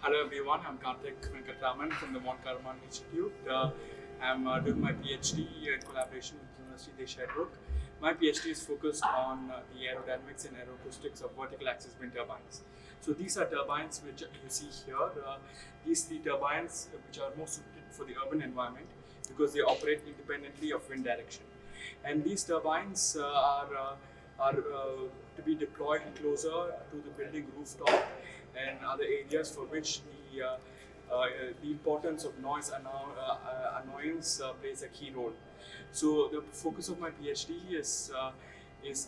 Hello everyone, I'm Kartik Venkatraman from the Karman Institute. I'm doing my PhD in collaboration with the University of Sherbrooke. My PhD is focused on the aerodynamics and aeroacoustics of vertical axis wind turbines. So these are turbines which you see here. These three turbines which are more suited for the urban environment because they operate independently of wind direction. And these turbines are to be deployed closer to the building rooftop and other areas for which the importance of noise annoyance plays a key role. So the focus of my PhD is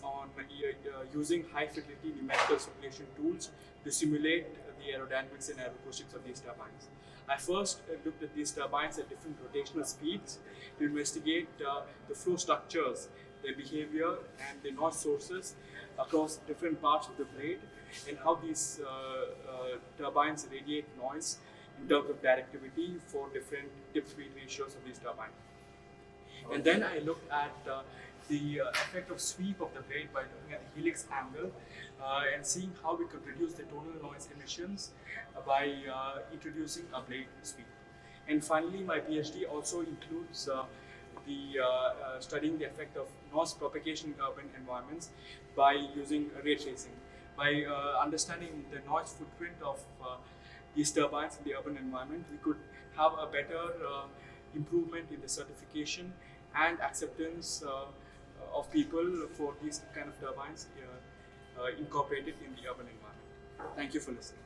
on using high fidelity numerical simulation tools to simulate the aerodynamics and aeroacoustics of these turbines. I first looked at these turbines at different rotational speeds to investigate the flow structures, their behavior and the noise sources across different parts of the blade and how these turbines radiate noise in terms of directivity for different tip speed ratios of these turbines. And then I looked at the effect of sweep of the blade by looking at the helix angle and seeing how we could reduce the tonal noise emissions by introducing a blade sweep. And finally, my PhD also includes studying the effect of noise propagation in urban environments by using ray tracing. By understanding the noise footprint of these turbines in the urban environment, we could have a better improvement in the certification and acceptance of people for these kind of turbines incorporated in the urban environment. Thank you for listening.